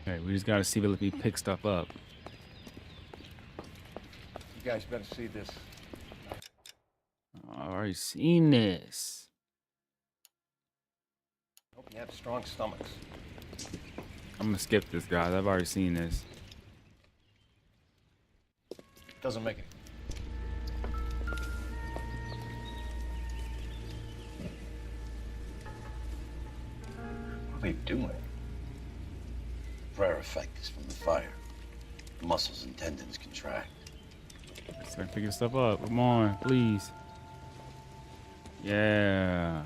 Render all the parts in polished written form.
Okay, we just gotta see if he pick stuff up. You guys better see this. I've already seen this. Hope you have strong stomachs. I'm gonna skip this, guys. I've already seen this. Doesn't make it. What are they doing? Prayer effect is from the fire. The muscles and tendons contract. Start picking stuff up. Come on, please. Yeah.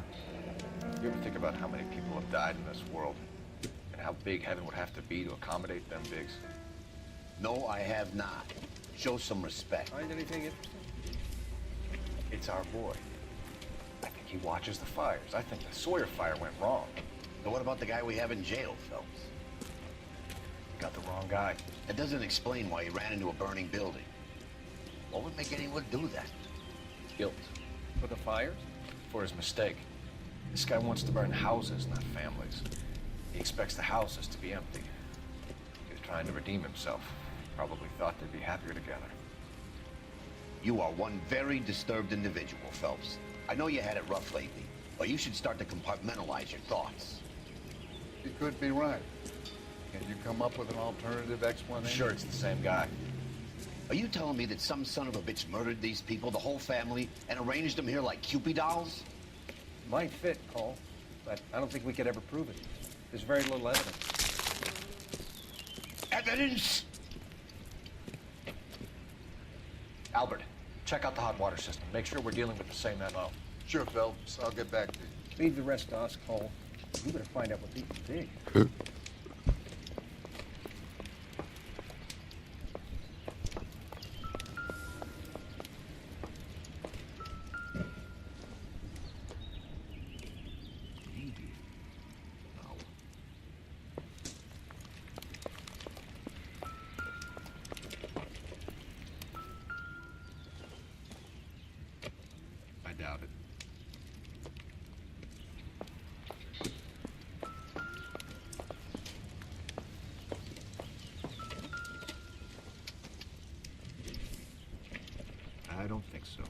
You ever think about how many people have died in this world? And how big heaven would have to be to accommodate them bigs? No, I have not. Show some respect. Find anything interesting? It's our boy. I think he watches the fires. I think the Sawyer fire went wrong. So what about the guy we have in jail, Phelps? Got the wrong guy. That doesn't explain why he ran into a burning building. What would make anyone do that? Guilt. For the fires? For his mistake. This guy wants to burn houses, not families. He expects the houses to be empty. He's trying to redeem himself. Probably thought they'd be happier together. You are one very disturbed individual, Phelps. I know you had it rough lately, but you should start to compartmentalize your thoughts. You could be right. Can you come up with an alternative I'm explanation? sure it's the same guy. Are you telling me that some son of a bitch murdered these people, the whole family, and arranged them here like Cupid dolls? Might fit, Cole, but I don't think we could ever prove it. There's very little evidence. Evidence? Albert, check out the hot water system. Make sure we're dealing with the same MO. Sure, Phelps. I'll get back to you. Leave the rest to us, Cole. You better find out what people dig. I doubt it. I don't think so.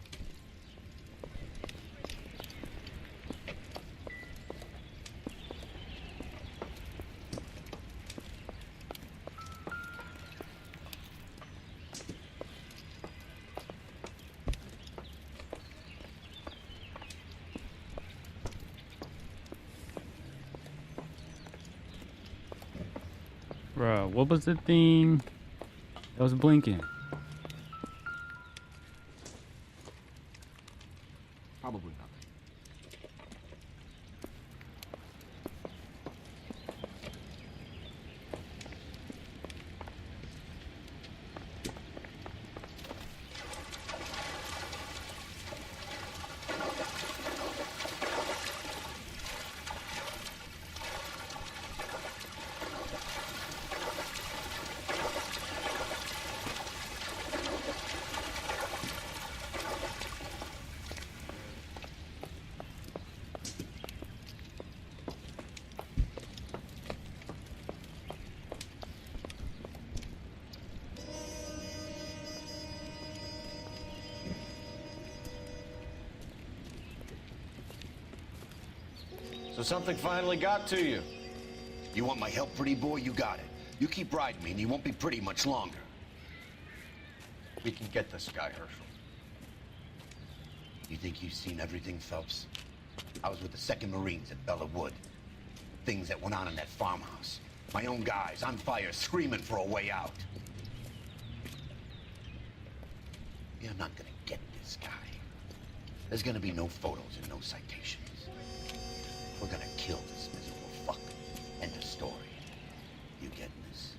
Bruh, what was the thing that was blinking? Probably nothing. So something finally got to you. You want my help, pretty boy? You got it. You keep riding me and you won't be pretty much longer. We can get this guy, Herschel. You think you've seen everything, Phelps? I was with the 2nd Marines at Bella Wood. Things that went on in that farmhouse. My own guys on fire, screaming for a way out. You're not gonna get this guy. There's gonna be no photos and no citations. We're gonna kill this miserable fuck. End of story. You getting this?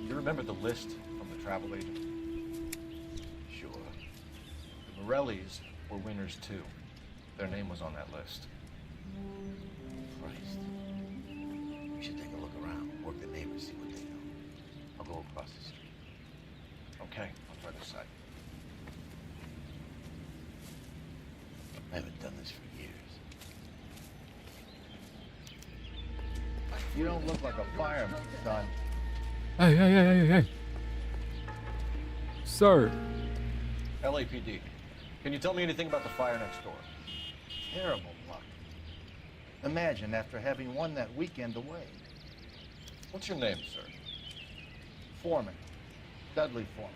You remember the list from the travel agent? Sure. The Morellis were winners too. Their name was on that list. Christ. We should take a look around, work the neighbors, see what they know. I'll go across the street. Okay, I'll try this side. I haven't done this for years. You don't look like a fireman, son. Hey. Sir. LAPD. Can you tell me anything about the fire next door? Terrible luck. Imagine after having won that weekend away. What's your name, sir? Foreman. Dudley Foreman.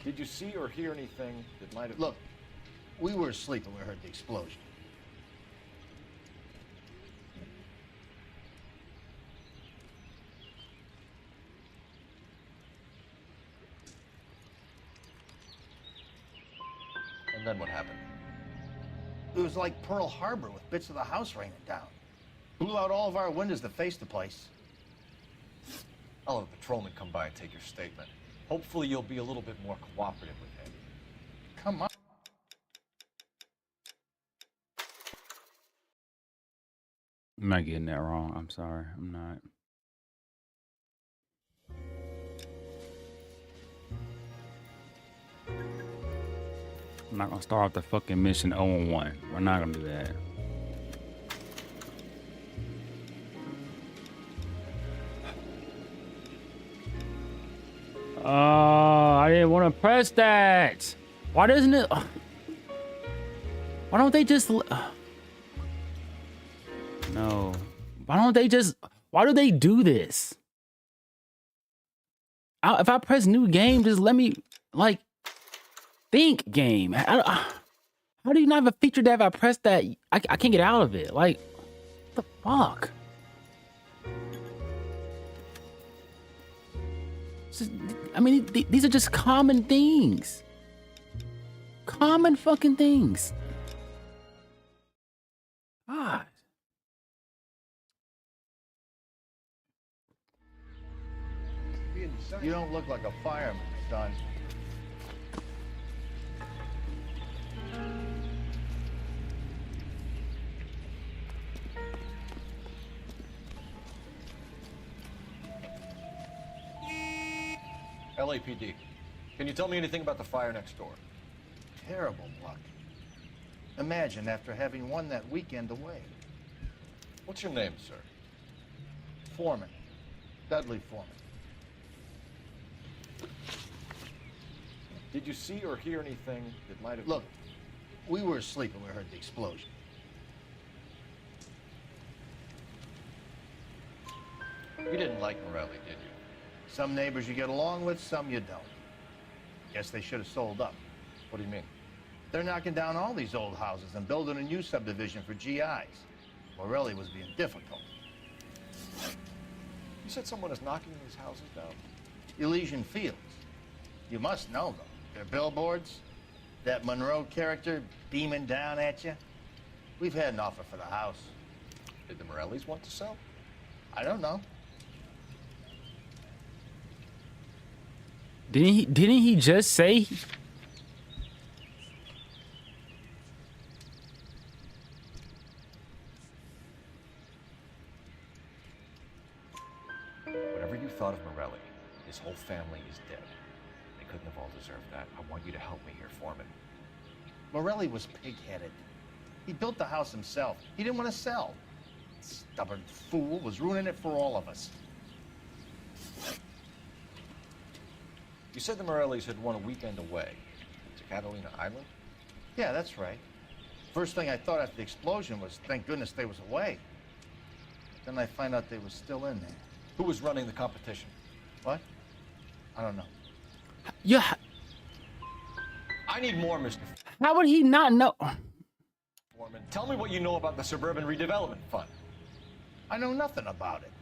Did you see or hear anything that might have... Look, we were asleep when we heard the explosion. And then what happened? It was like Pearl Harbor with bits of the house raining down. Blew out all of our windows to face the place. I'll have a patrolman come by and take your statement. Hopefully you'll be a little bit more cooperative with him. Come on. I'm not getting that wrong. I'm sorry. I'm not. I'm not gonna start off the fucking mission 0-1. We're not gonna do that. I didn't want to press that. Why doesn't it? Why don't they just? No. Why don't they just? Why do they do this? If I press new game, just let me like think game. How do you not have a feature that if I press that, I can't get out of it? Like, what the fuck? I mean, these are just common things. Common fucking things. God. You don't look like a fireman, son. LAPD. Can you tell me anything about the fire next door? Terrible luck. Imagine after having won that weekend away. What's your name, sir? Foreman. Dudley Foreman. Did you see or hear anything that might have... Look, we were asleep when we heard the explosion. You didn't like Morelli, did you? Some neighbors you get along with, some you don't. Guess they should have sold up. What do you mean? They're knocking down all these old houses and building a new subdivision for GIs. Morelli was being difficult. You said someone is knocking these houses down? Elysian Fields. You must know them. Their billboards, that Monroe character beaming down at you. We've had an offer for the house. Did the Morellis want to sell? I don't know. Didn't he just say? Whatever you thought of Morelli, his whole family is dead. They couldn't have all deserved that. I want you to help me here, Foreman. Morelli was pig-headed. He built the house himself. He didn't want to sell. Stubborn fool was ruining it for all of us. You said the Morellis had won a weekend away to Catalina Island? Yeah, that's right. First thing I thought after the explosion was, thank goodness they was away. Then I find out they was still in there. Who was running the competition? What? I don't know. Yeah. I need more, Mr. How would he not know? Foreman. Tell me what you know about the Suburban Redevelopment Fund. I know nothing about it.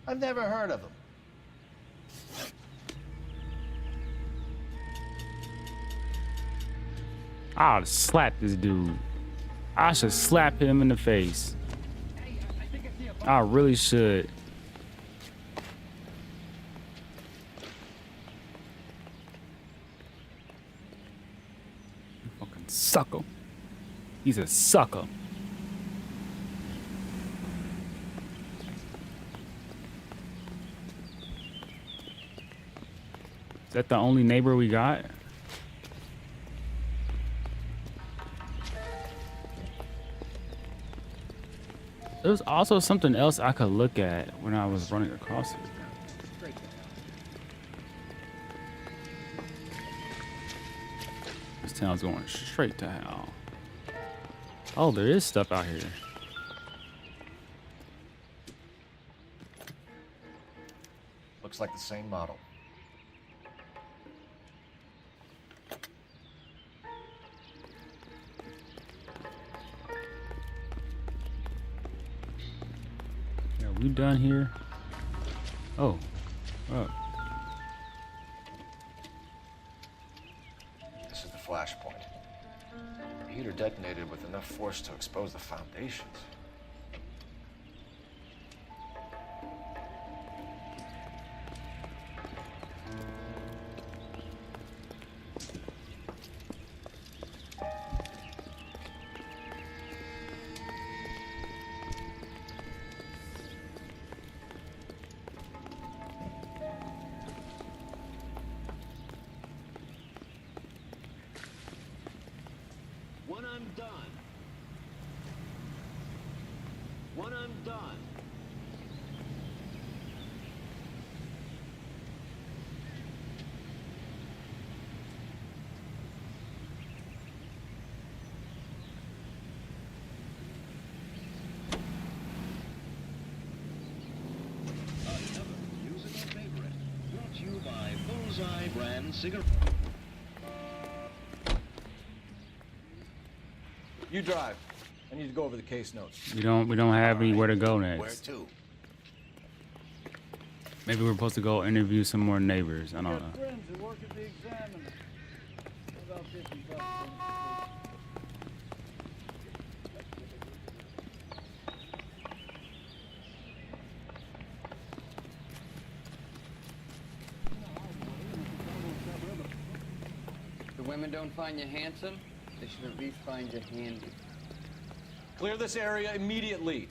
I've never heard of them. I'll slap this dude. I should slap him in the face. I really should. Fucking sucker. He's a sucker. Is that the only neighbor we got? There was also something else I could look at when I was running across it. This town's going straight to hell. Oh, there is stuff out here. Looks like the same model. Are we done here? Oh. Oh. This is the flash point. The heater detonated with enough force to expose the foundations. When I'm done. When I'm done. Another musical favorite brought to you by Bullseye brand cigarette. You drive. I need to go over the case notes. We don't have anywhere to go next. Where to? Maybe we're supposed to go interview some more neighbors. I don't know. Friends who work at the Examiner. About 50 bucks. The women don't find you handsome, they should at least find you handy. Clear this area immediately.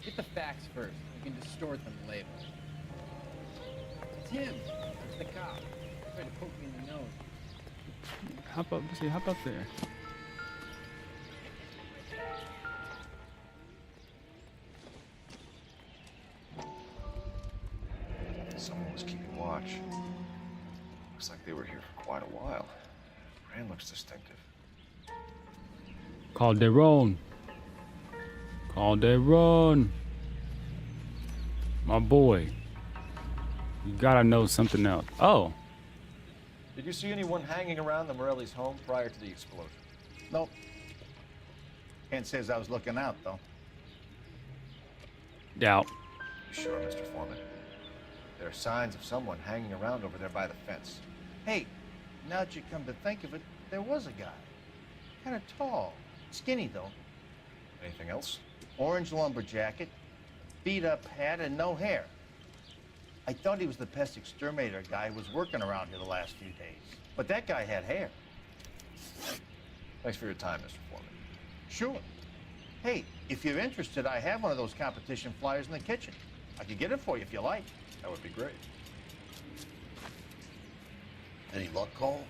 Get the facts first. You can distort them later. It's him. It's the cop. He tried to poke me in the nose. Hop up, see, hop up there. Someone was keeping watch. Looks like they were here for quite a while. Brand looks distinctive. Calderon. Calderon. My boy. You gotta know something else. Oh. Did you see anyone hanging around the Morelli's home prior to the explosion? Nope. Kent says I was looking out, though. Doubt. You sure, Mr. Foreman? There are signs of someone hanging around over there by the fence. Hey, now that you come to think of it, there was a guy. Kind of tall. Skinny, though. Anything else? Orange lumber jacket, beat-up hat, and no hair. I thought he was the pest exterminator guy who was working around here the last few days. But that guy had hair. Thanks for your time, Mr. Foreman. Sure. Hey, if you're interested, I have one of those competition flyers in the kitchen. I could get it for you if you like. That would be great. Any luck, Cole?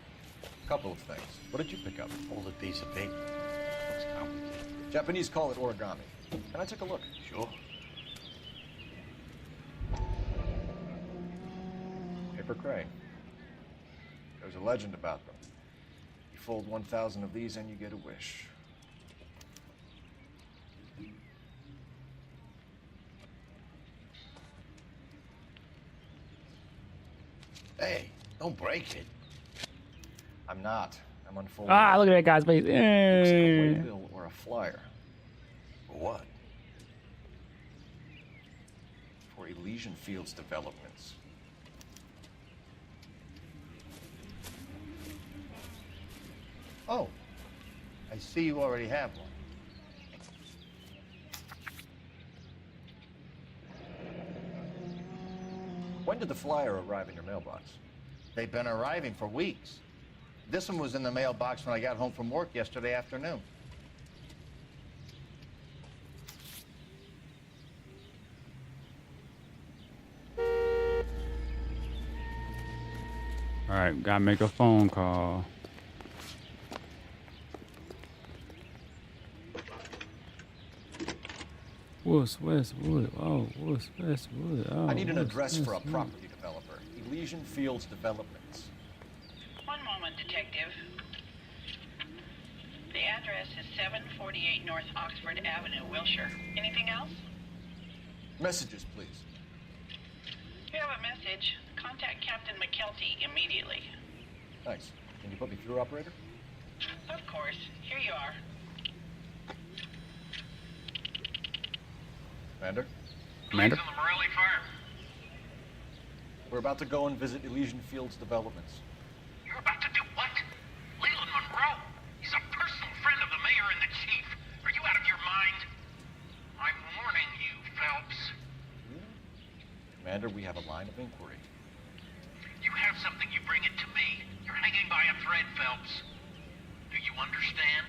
Couple of things. What did you pick up? Hold a piece of paper. It's complicated. Japanese call it origami. Can I take a look? Sure. Paper crane. There's a legend about them. You fold 1,000 of these and you get a wish. Hey, don't break it. I'm not. I'm unfolding. Ah, look at that guy's face. Looks like a Eh. waybill or a flyer For what? for Elysian Fields developments. Oh, I see you already have one. When did the flyer arrive in your mailbox? They've been arriving for weeks. This one was in the mailbox when I got home from work yesterday afternoon. All right, gotta make a phone call. Westwood. Oh, Westwood. Oh, I need an address for a Westwood. property developer. Elysian Fields Developments. One moment, Detective. The address is 748 North Oxford Avenue, Wilshire. Anything else? Messages, please. You have a message. Contact Captain McKelty immediately. Thanks. Can you put me through, operator? Of course. Here you are. Commander? Commander? On the Morelli farm. We're about to go and visit Elysian Fields Developments. You're about to do what? Leland Monroe. He's a personal friend of the mayor and the chief. Are you out of your mind? I'm warning you, Phelps. Commander, we have a line of inquiry. You have something, you bring it to me. You're hanging by a thread, Phelps. Do you understand?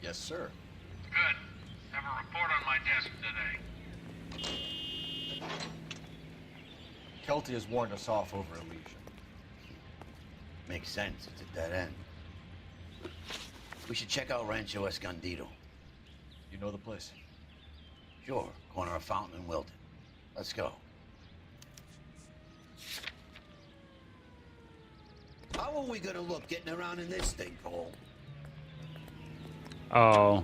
Yes, sir. Good. Have a report on my desk today. Kelty has warned us off over Elysian. Makes sense. It's a dead end. We should check out Rancho Escondido. You know the place? Sure. Corner of Fountain and Wilton. Let's go. How are we gonna look getting around in this thing, Cole? Oh.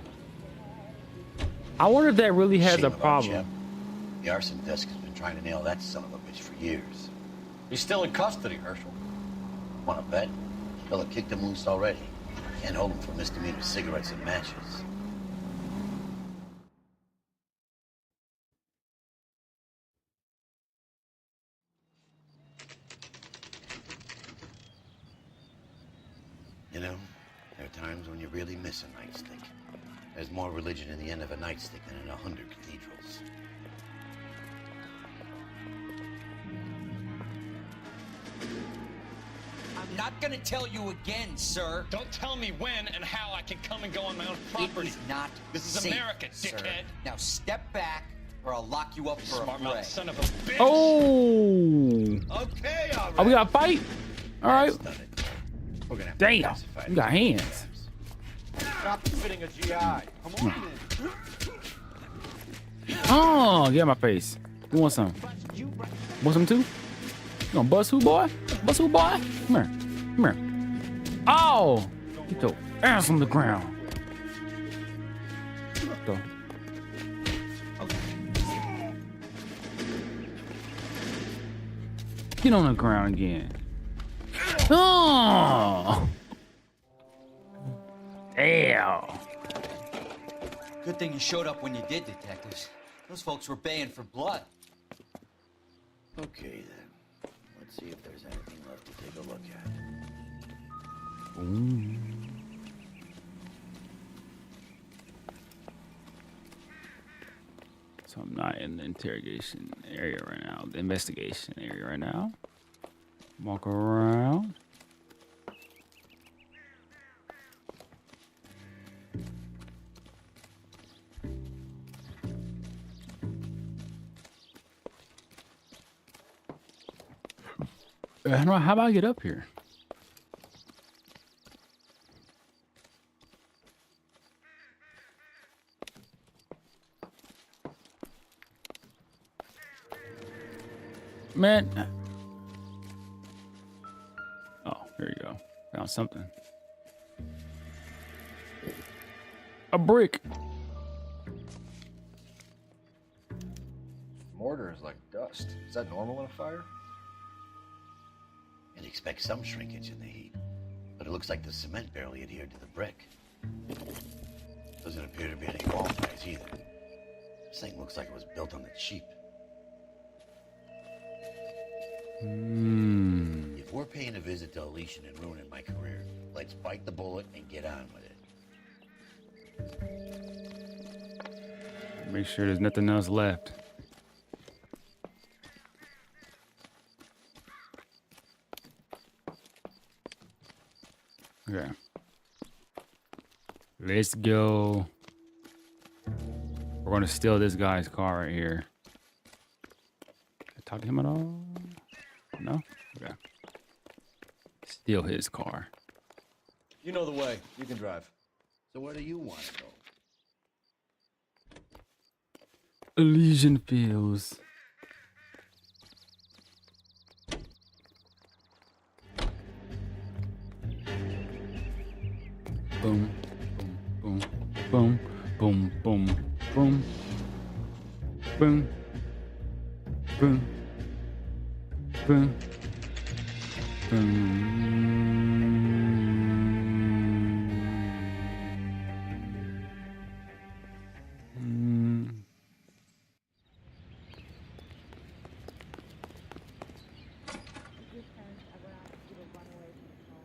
I wonder if that really has Shame a about problem. Shep. The arson desk has been trying to nail that son of a bitch for years. He's still in custody, Herschel. Wanna bet? Fella kicked him loose already. Can't hold him for misdemeanor cigarettes and matches. You know, there are times when you really miss a nightstick. There's more religion in the end of a nightstick than in 100 cathedrals. I'm not gonna tell you again, sir. Don't tell me when and how I can come and go on my own property. It is not This is safe, America, sir. dickhead. Now step back, or I'll lock you up for a Smart mouth fray. son of a bitch. Oh. Okay, all right. Oh, we got a fight? All right. That's done it. We're gonna have to Damn. pacify You got these hands. Stop fitting a GI. Come on in. Oh, get out my face. You want some? Want some too? You gonna bust who, boy? Bust who, boy? Come here. Come here. Oh! Get your ass on the ground. Go. Get on the ground again. Oh! Ew. Good thing you showed up when you did, detectives. Those folks were baying for blood. Okay, then. Let's see if there's anything left to take a look at. So I'm not in the interrogation area right now, the investigation area right now. Walk around. I don't know, how about I get up here? Man. Oh, here you go. Found something. A brick. Mortar is like dust. Is that normal in a fire? You'd expect some shrinkage in the heat, but it looks like the cement barely adhered to the brick. Doesn't appear to be any wall ties either. This thing looks like it was built on the cheap. If we're paying a visit to Elysian and ruining my career, let's bite the bullet and get on with it. Make sure there's nothing else left. Okay. Let's go. We're gonna steal this guy's car right here. Can I talk to him at all? No? Okay. Steal his car. You know the way. You can drive. So where do you want to go? Elysian Fields. Boom, boom, boom, boom, boom, boom, boom, boom, boom, boom.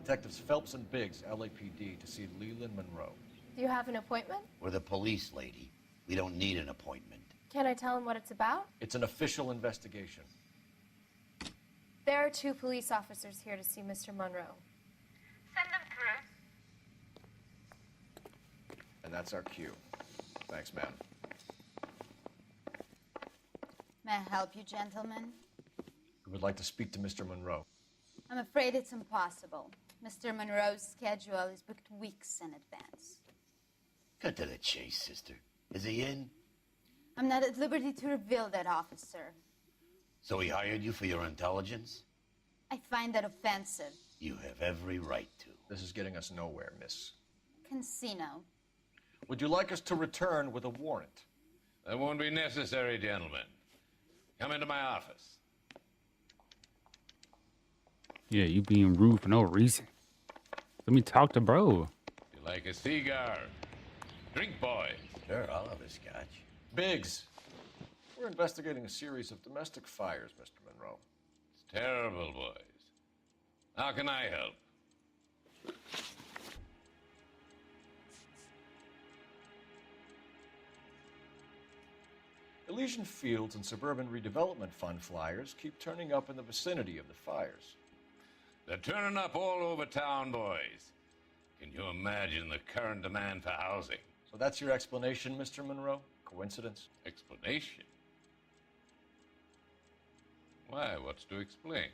Detectives Phelps and Biggs, LAPD, to see Leland Monroe. Do you have an appointment? We're the police, lady. We don't need an appointment. Can I tell him what it's about? It's an official investigation. There are 2 police officers here to see Mr. Monroe. Send them through. And that's our cue. Thanks, ma'am. May I help you, gentlemen? We would like to speak to Mr. Monroe. I'm afraid it's impossible. Mr. Monroe's schedule is booked weeks in advance. Cut to the chase, sister. Is he in? I'm not at liberty to reveal that, officer. So he hired you for your intelligence? I find that offensive. You have every right to. This is getting us nowhere, miss. Casino. Would you like us to return with a warrant? That won't be necessary, gentlemen. Come into my office. Yeah, you being rude for no reason. Let me talk to bro. You like a cigar? Drink, boys. Sure, I'll have a scotch. Biggs, we're investigating a series of domestic fires, Mr. Monroe. It's terrible, boys. How can I help? Elysian Fields and Suburban Redevelopment Fund flyers keep turning up in the vicinity of the fires. They're turning up all over town, boys. Can you imagine the current demand for housing? So that's your explanation, Mr. Monroe? Coincidence? Explanation? Why, what's to explain?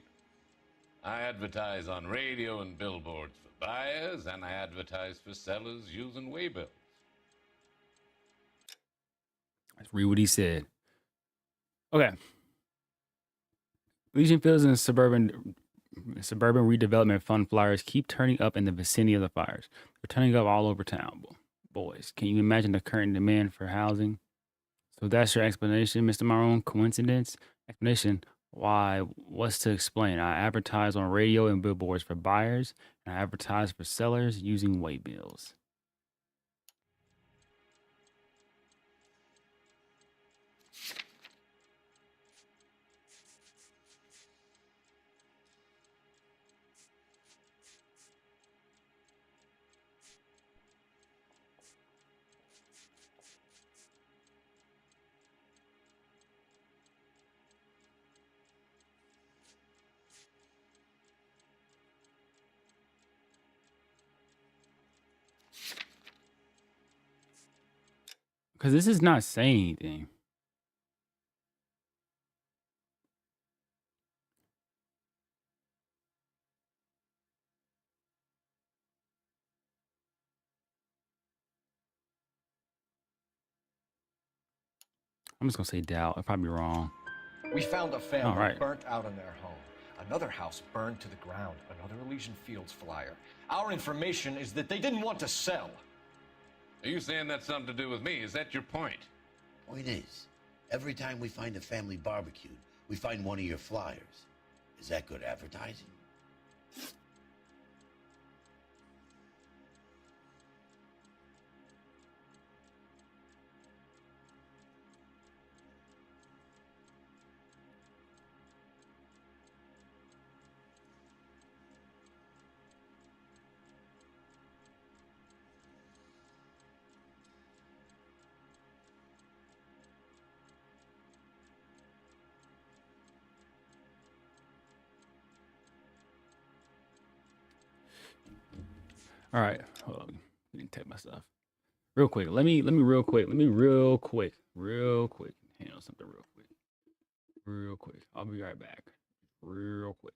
I advertise on radio and billboards for buyers, and I advertise for sellers using waybills. Let's read what he said. Okay. Elysian Fields and Suburban Redevelopment Fund flyers keep turning up in the vicinity of the fires. They're turning up all over town. Boys, can you imagine the current demand for housing? So that's your explanation, Mr. Marone? Coincidence? Explanation? Why? What's to explain? I advertise on radio and billboards for buyers, and I advertise for sellers using waybills. Because this is not saying anything. I'm just going to say doubt. I'll probably be wrong. We found a family right. burnt out in their home. Another house burned to the ground. Another Elysian Fields flyer. Our information is that they didn't want to sell. Are you saying that's something to do with me? Is that your point? Point is, every time we find a family barbecued, we find one of your flyers. Is that good advertising? All right. Hold on. Let me take my stuff. Real quick. Let me real quick. Real quick. Handle something real quick. I'll be right back. Real quick.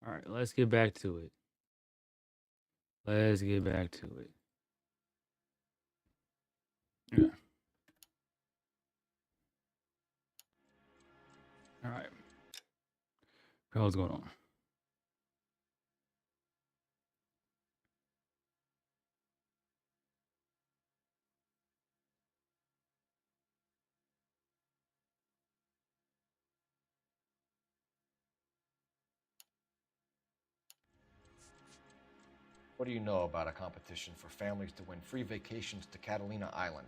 All right, let's get back to it. Let's get back to it. Yeah. All right. What's going on? What do you know about a competition for families to win free vacations to Catalina Island?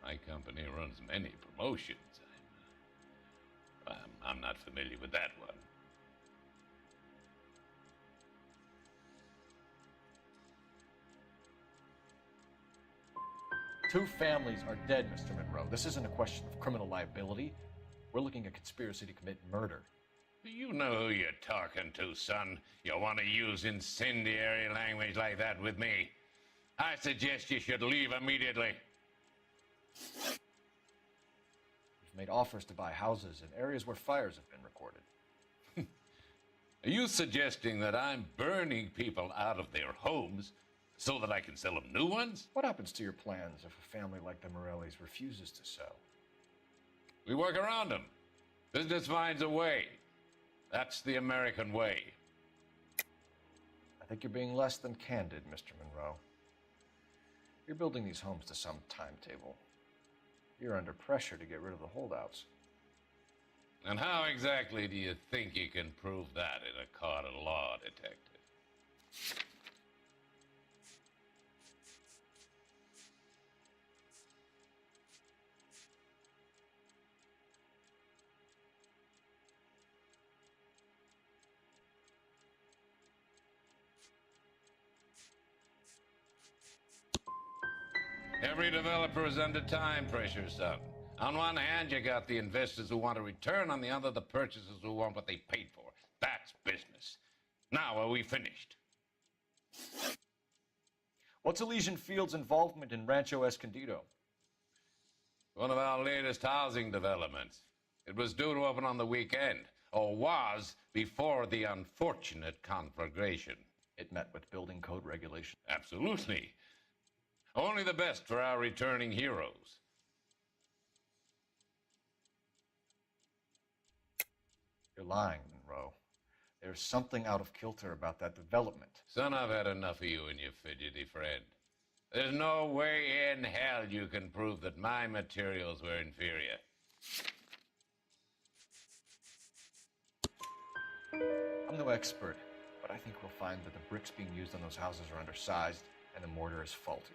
My company runs many promotions. I'm not familiar with that one. Two families are dead, Mr. Monroe. This isn't a question of criminal liability. We're looking at conspiracy to commit murder. Do you know who you're talking to, son? You want to use incendiary language like that with me? I suggest you should leave immediately. We've made offers to buy houses in areas where fires have been recorded. Are you suggesting that I'm burning people out of their homes so that I can sell them new ones? What happens to your plans if a family like the Morellis refuses to sell? We work around them. Business finds a way. That's the American way. I think you're being less than candid, Mr. Monroe. You're building these homes to some timetable. You're under pressure to get rid of the holdouts. And how exactly do you think you can prove that in a court of law, detective? Every developer is under time pressure, son. On one hand, you got the investors who want a return. On the other, the purchasers who want what they paid for. That's business. Now, are we finished? What's Elysian Field's involvement in Rancho Escondido? One of our latest housing developments. It was due to open on the weekend, or was before the unfortunate conflagration. It met with building code regulations. Absolutely. Only the best for our returning heroes. You're lying, Monroe. There's something out of kilter about that development. Son, I've had enough of you and your fidgety friend. There's no way in hell you can prove that my materials were inferior. I'm no expert, but I think we'll find that the bricks being used on those houses are undersized and the mortar is faulty.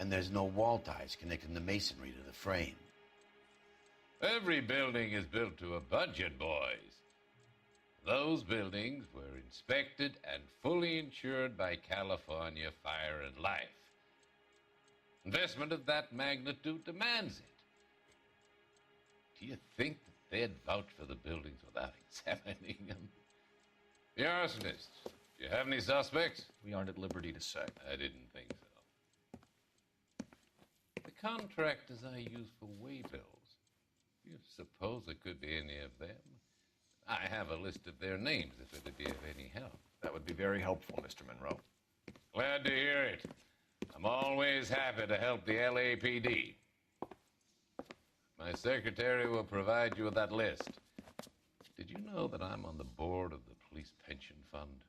And there's no wall ties connecting the masonry to the frame. Every building is built to a budget, boys. Those buildings were inspected and fully insured by California Fire and Life. Investment of that magnitude demands it. Do you think that they'd vouch for the buildings without examining them? The arsonists, do you have any suspects? We aren't at liberty to say. I didn't think so. The contractors I use for way bills You suppose it could be any of them? I have a list of their names if it would be of any help. That would be very helpful, Mr. Monroe. Glad to hear it. I'm always happy to help the LAPD. My secretary will provide you with that list. Did you know that I'm on the board of the police pension fund?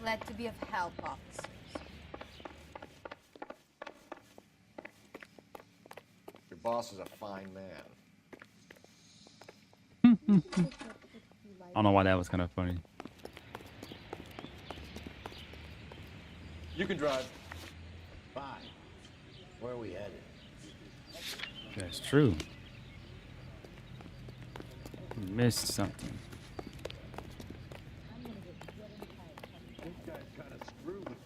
Glad to be of help, officers. Your boss is a fine man. I don't know why that was kind of funny. You can drive. Fine. Where are we headed? That's true. You missed something. This guy's kind of screwed.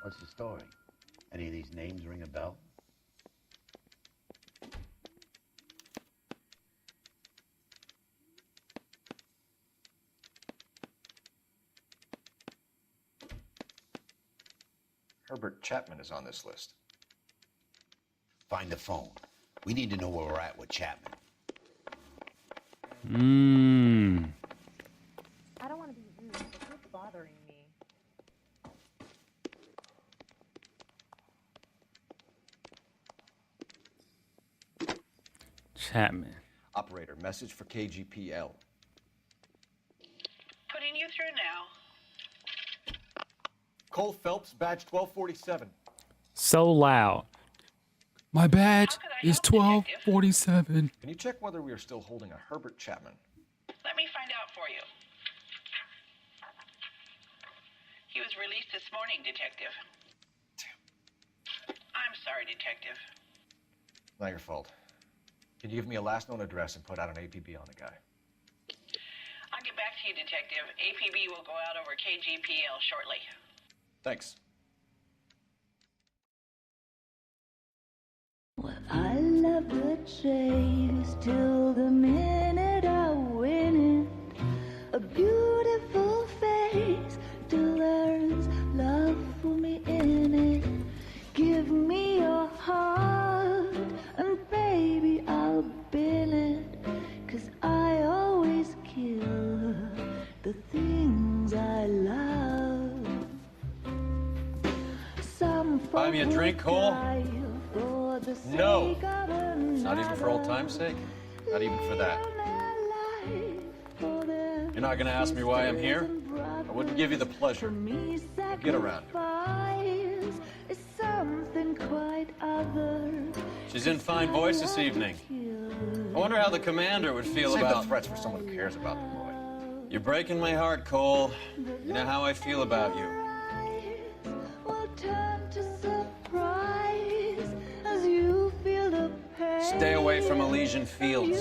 What's the story? Any of these names ring a bell? Herbert Chapman is on this list. Find the phone. We need to know where we're at with Chapman. I don't want to be rude, but you're bothering me. Chapman. Operator, message for KGPL. Putting you through now. Cole Phelps, badge 1247. So loud. My badge is 1247. Can you check whether we are still holding a Herbert Chapman? Let me find out for you. He was released this morning, Detective. I'm sorry, Detective. Not your fault. Can you give me a last known address and put out an APB on the guy? I'll get back to you, Detective. APB will go out over KGPL shortly. Thanks. Well, I love the chase till the minute I win it. A beautiful face till there's love for me in it. Give me your heart and baby I'll bill it. 'Cause I always kill the things I love. Some Buy me a drink, Cole? No. Not even for old time's sake? Not even for that. You're not gonna ask me why I'm here? I wouldn't give you the pleasure. Get around her. She's in fine voice this evening. I wonder how the commander would feel Save about... the threats for someone who cares about the boy. You're breaking my heart, Cole. You know how I feel about you. Stay away from Elysian Fields.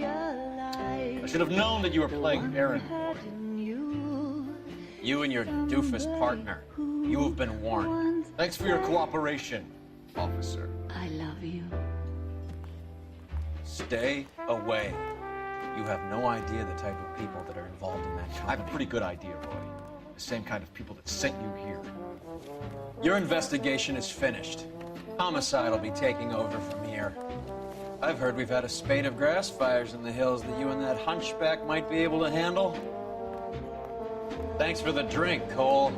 I should have known that you were playing errand boy. You and your doofus partner. You have been warned. Thanks for your cooperation, officer. I love you. Stay away. You have no idea the type of people that are involved in that company. I have a pretty good idea, Roy. The same kind of people that sent you here. Your investigation is finished. Homicide will be taking over from here. I've heard we've had a spate of grass fires in the hills that you and that hunchback might be able to handle. Thanks for the drink, Cole.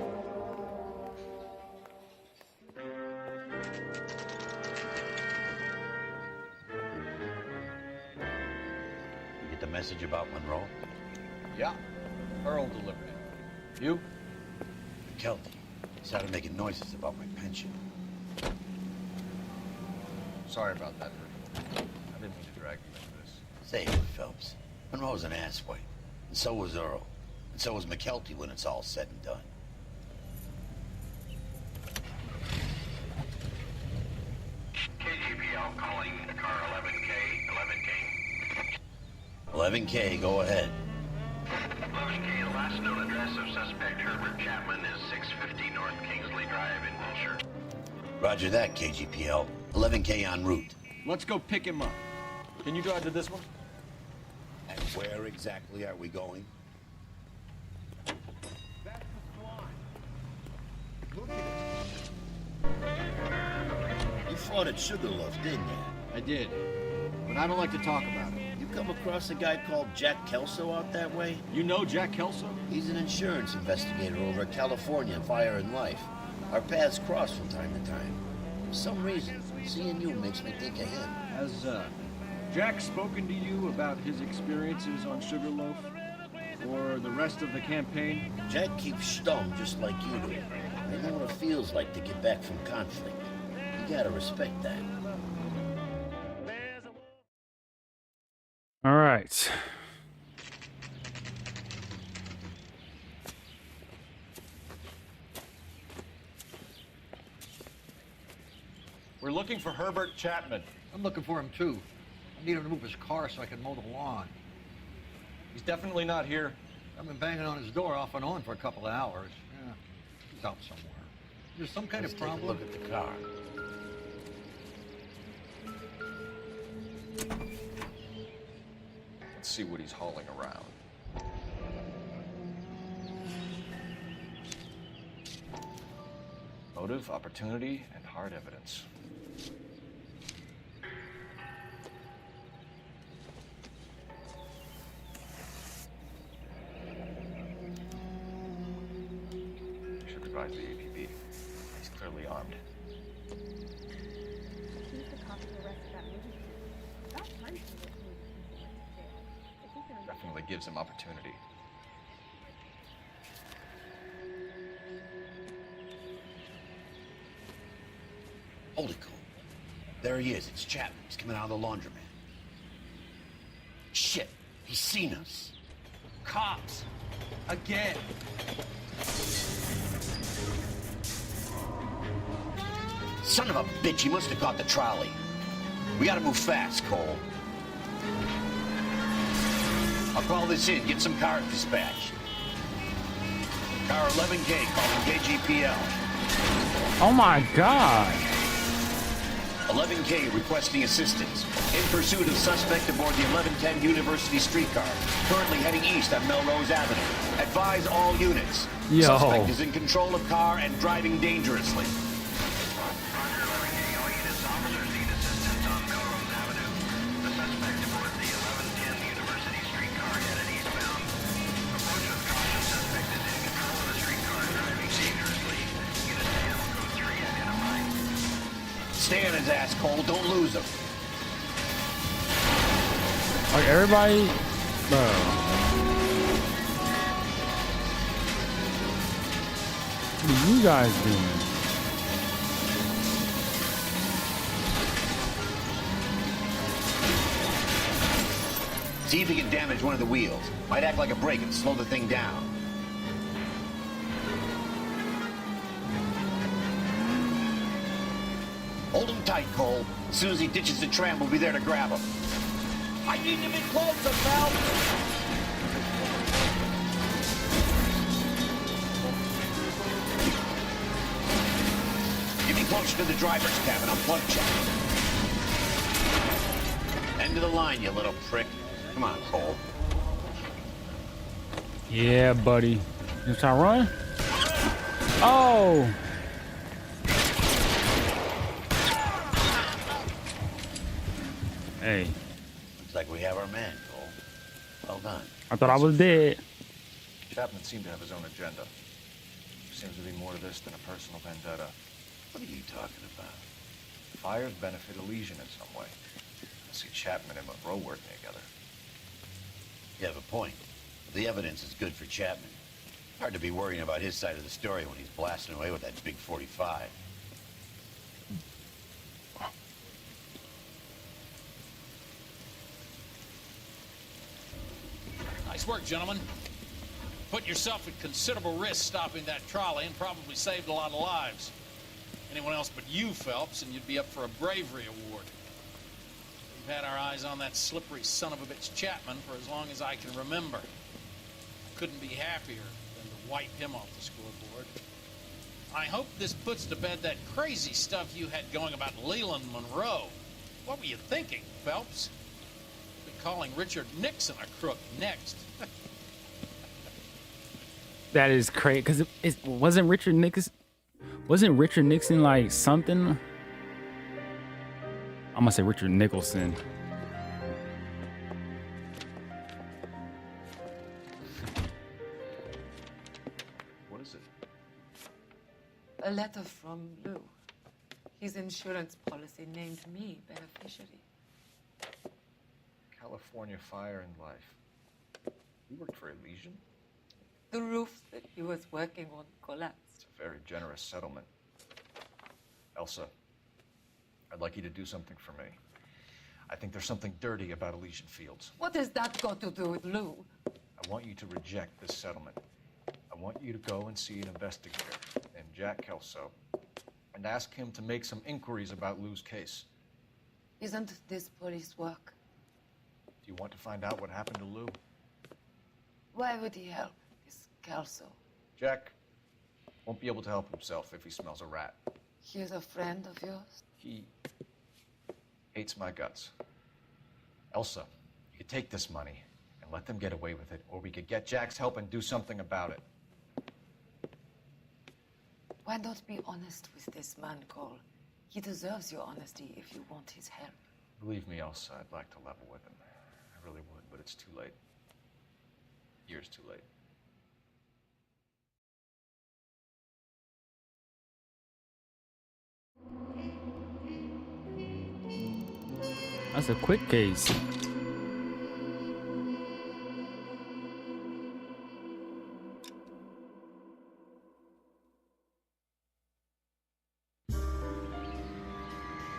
You get the message about Monroe? Yeah. Earl delivered it. You? McKelty started making noises about my pension. Sorry about that, Herb. I didn't mean to drag you into this. Say it, Phelps. Monroe's an asswipe. And so was Earl. And so was McKelty when it's all said and done. KGPL calling car 11K, 11K. 11K, go ahead. 11K, the last known address of suspect Herbert Chapman is 650 North Kingsley Drive in Wilshire. Roger that, KGPL. 11K en route. Let's go pick him up. Can you drive to this one? And where exactly are we going? fought at Sugarloaf, didn't you? I did, but I don't like to talk about it. You come across a guy called Jack Kelso out that way? You know Jack Kelso? He's an insurance investigator over at California Fire and Life. Our paths cross from time to time. For some reason, seeing you makes me think of him. Has Jack spoken to you about his experiences on Sugarloaf? Or the rest of the campaign? Jack keeps stum just like you do. I know what it feels like to get back from conflict. You gotta respect that. All right. We're looking for Herbert Chapman. I'm looking for him too. I need him to move his car so I can mow the lawn. He's definitely not here. I've been banging on his door off and on for a couple of hours. Yeah, he's out somewhere. There's some kind of problem. Look at the car. Let's see what he's hauling around. Motive, opportunity, and hard evidence. Should advise the APB. He's clearly armed. Definitely gives him opportunity. Hold it, Cole. There he is. It's Chapman. He's coming out of the laundromat. Shit. He's seen us. Cops. Again. Son of a bitch. He must have caught the trolley. We gotta move fast, Cole. I'll call this in. Get some cars dispatched. Car 11K calling KGPL. Oh my God. 11K requesting assistance. In pursuit of suspect aboard the 1110 University streetcar. Currently heading east on Melrose Avenue. Advise all units. Yo. Suspect is in control of car and driving dangerously. Stay on his ass, Cole. Don't lose him. Like everybody, bro. What are you guys doing? See if he can damage one of the wheels. Might act like a brake and slow the thing down. Hold him tight, Cole. As soon as he ditches the tram, we'll be there to grab him. I need to be closer, Phelps! Get me closer to the driver's cabin. I'll plug check. End of the line, you little prick. Come on, Cole. Yeah, buddy. You try to run? Oh! Hey. Looks like we have our man, Cole. Well done. I thought I was dead. Chapman seemed to have his own agenda. Seems to be more to this than a personal vendetta. What are you talking about? Fires benefit Elysian in some way. I see Chapman and Monroe working together. You have a point. The evidence is good for Chapman. Hard to be worrying about his side of the story when he's blasting away with that big 45. Nice work, gentlemen. Put yourself at considerable risk stopping that trolley and probably saved a lot of lives. Anyone else but you, Phelps, and you'd be up for a bravery award. We've had our eyes on that slippery son of a bitch Chapman for as long as I can remember. I couldn't be happier than to wipe him off the scoreboard. I hope this puts to bed that crazy stuff you had going about Leland Monroe. What were you thinking, Phelps? Be calling Richard Nixon a crook next. That is crazy, because it wasn't Richard Nixon. Wasn't Richard Nixon like something? I'm gonna say Richard Nicholson. What is it? A letter from Lou. His insurance policy named me beneficiary. California Fire and Life. You worked for Elysian? The roof that he was working on collapsed. It's a very generous settlement. Elsa, I'd like you to do something for me. I think there's something dirty about Elysian Fields. What has that got to do with Lou? I want you to reject this settlement. I want you to go and see an investigator named Jack Kelso and ask him to make some inquiries about Lou's case. Isn't this police work? Do you want to find out what happened to Lou? Why would he help this Kelso? Jack won't be able to help himself if he smells a rat. He is a friend of yours? He hates my guts. Elsa, you could take this money and let them get away with it, or we could get Jack's help and do something about it. Why not be honest with this man, Cole? He deserves your honesty if you want his help. Believe me, Elsa, I'd like to level with him. I really would, but it's too late. Years too late. That's a quick case.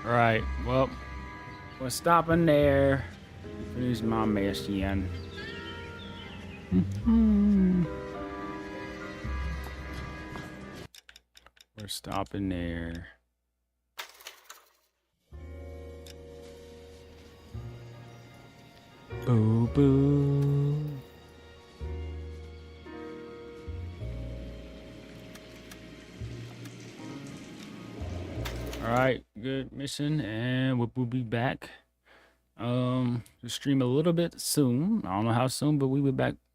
Right, well, we're stopping there. Finish my mission. We're stopping there. Boo boo. All right, good mission, and we'll be back. To stream a little bit soon. I don't know how soon, but we will be back